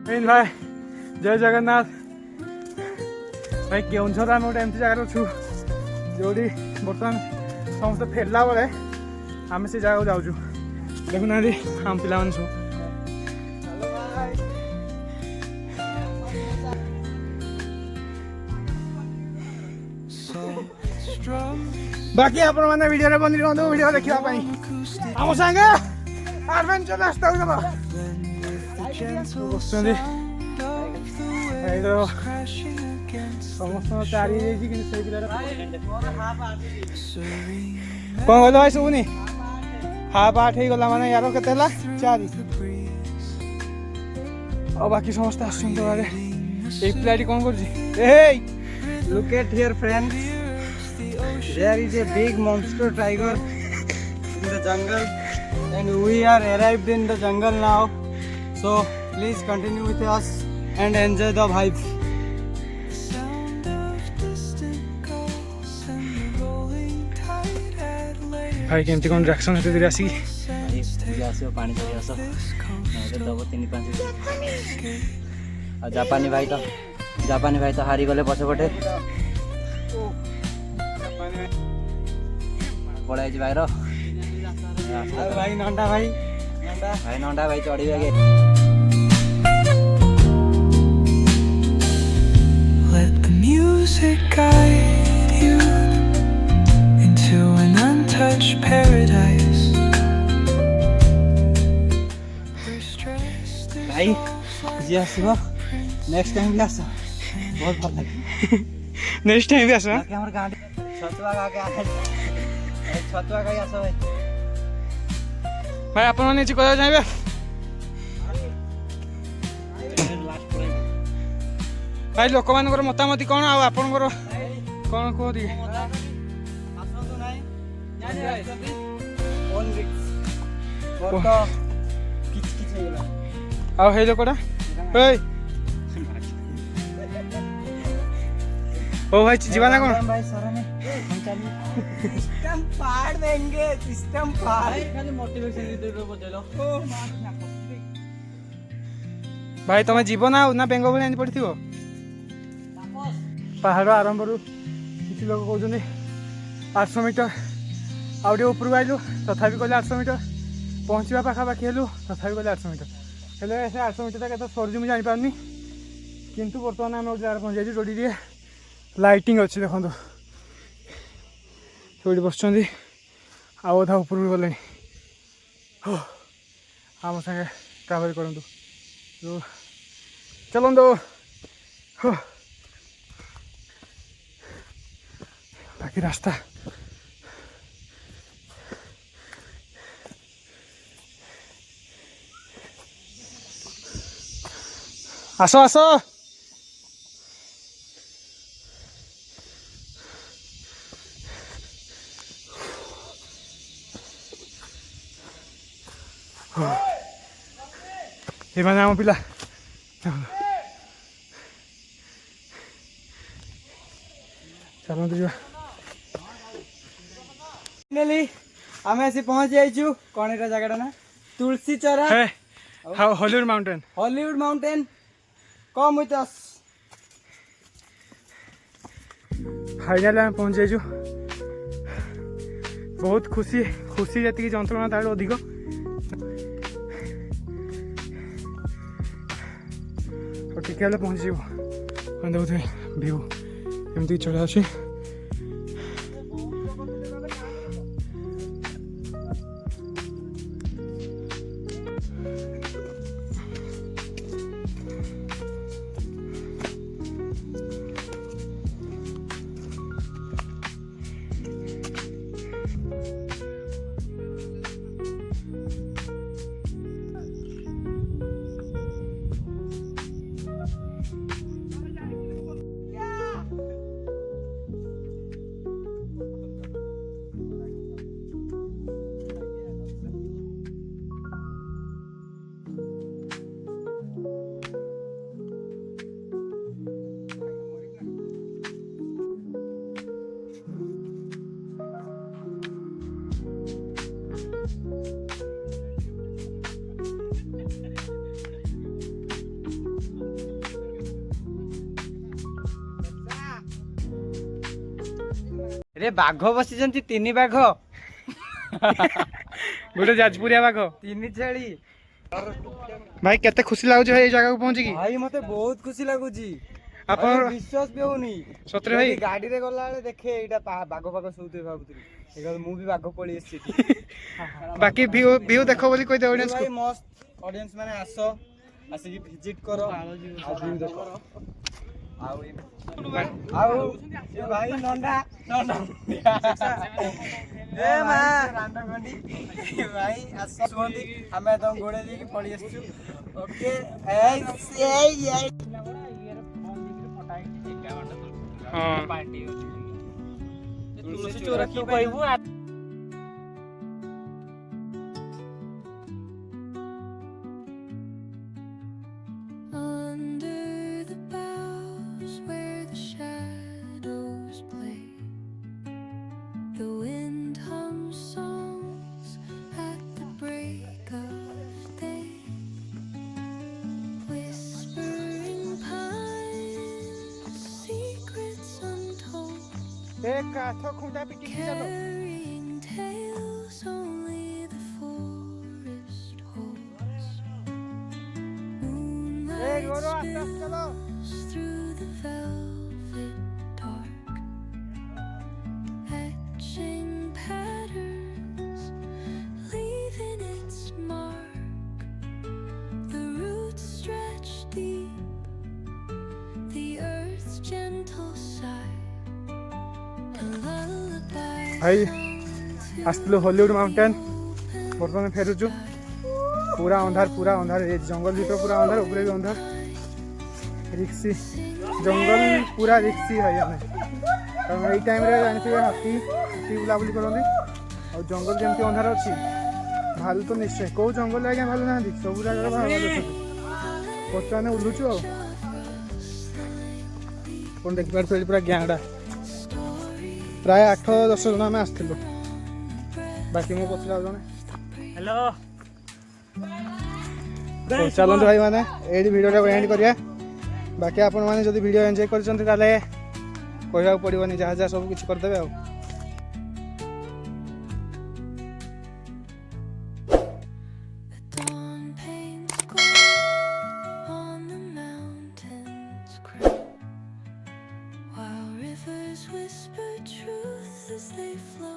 भाई जय जगन्नाथ भाई केउझर आम गोटे एमती जगार अच्छु जो बर्तमान समस्त फेरला बेले आम से जगह जाऊँ देखुना आम पिला सब बाकी आपण मैंने वीडियो रे बंदी रहंदो वीडियो देखिबा पई हम संगे एडवेंचर रास्ता हो गबा बसंदी एरो समस्त चारी देजी कि सही पिला कोन गलो भाई सुनी हाफ 8 हे गला माने यारो केते हला 4 और बाकी समस्त आसुन तो आरे एक प्लेट कोन कर जी ए Look at here, friends. There is a big monster tiger in the jungle, and we are arrived in the jungle now. So please continue with us and enjoy the vibe. भाई केमती कोन reaction हेते दिरा सी आसो पानी चली आसो नहीं तो 3-5 और जापानी भाई तो हारी गले पछपटे पड़ाई भाईर भाई नंदा भाई नंदा भाई चढ़ी आगे Let the music guide you into an untouched paradise. भाई जी आसो नेक्स्ट टाइम भी आसो बहुत भल लगे नेक्स्ट टाइम भी आसो हमर गाड़ी छतुआ का छतुआ का आसो भाई आपण माने चिको जाइबे भाई लोक मानकर मतामती कोन आ आपनकर कोन को दी आसो तो नाही ओन रिक्स और तो किच किच हेला आ हे लोकडा ओय ओ भाई जीवाना कोन भाई सर ने हम चलिए सिस्टम फाड़ देंगे सिस्टम फाड़ खाली मोटिवेशन दे दो बदलो ओ भाई तुम जीव ना बेंग भाई आनी पड़ो पहाड़ आरंभ रू कि लोग कहते 800 मीटर आउटे ऊपर आइलु तथा कहले 800 मीटर पहुँचा पाखापाखि हेलु तथा कहले 800 मीटर हेले से 800 मीटर के सर मुझे जापारे किंतु बर्तमान आम गोटे जगह पहुँची जोटी लाइटिंग अच्छी देखो जो बस आधा ऊपर गले आम सागे ट्रावेल करूँ चलते बाकी रास्ता आसो आसो ये मैंने आम पिला चलो तो फाइनली आम आसी पहुंच जाइछु कौन एटा जगह ना तुलसी चरा Hollywood mountain come with us final आम पहुंच जाइछु बहुत खुशी जी जंत्रणा तार अधिक टिके पहुँची देखुए भ्यू एमती चढ़ा अच्छे रे बाघ बसिଛନ୍ତି 3 बाघ गोटे जाजपुरिया बाघ 3 छेली भाई केते खुशी लागुଛି भाई जगह को पहुंची की भाई मते बहुत खुशी लागुची अपन विश्वास भी होनी सतरे भाई गाड़ी रे गला बेले देखे एटा बाघ बाघ सुते भाबुतली एगा मु भी बाघ पळी एछि बाकी व्यू देखो बोली कोई दे ऑडियंस भाई को मस्त ऑडियंस माने आसो आसी की विजिट करो आ व्यू देखो आउ ये भाई नंदा नंदा ए मा रांडा गंडी भाई आसो सुंदी हमें तो गोड़े दी की पड़ी आसछु ओके ए हां तुलसी चोरा की कहबू Under the boughs where the shadows play, the wind hums songs at the break of day, whispering pines, secrets untold, एक काठो खुंटा पिटी के चलो carrying tales only the forest holds. ए गोरो आस्ते Moonlight आस्ते चलो spills through the velvet dark, etching patterns, leaving its mark. The roots stretch deep, the earth's gentle sigh, a lullaby भाई sung आसलो Hollywood mountain बर्तमान फेरुचु पूरा अंधार ये जंगल भीतर पूरा अंधार ऊपर भी अंधार रिक्सी जंगल पूरा रिक्सी है हमें कारण यही टाइम रे जानते हाथी बुलाबुली करते और जंगल जमी अंधार अच्छी भालू तो निश्चय कौ जंगल आज्ञा भालू ना सब जगह भालू अच्छे बर्तमान उलुचु कौन देखिए पूरा गैंगटा प्राय 8-10 जन आम आसलु बाकी मो पछे जन हेलो चलते भाई मैंने ये वीडियो एंड करिया बाकी आपण मैंने जब वीडियो एंजॉय कर कहवाक पड़ोनी जहाँ जहाँ सब किसी करदे आ The dawn paints gold on the mountain's crown, while rivers whisper truth as they flow.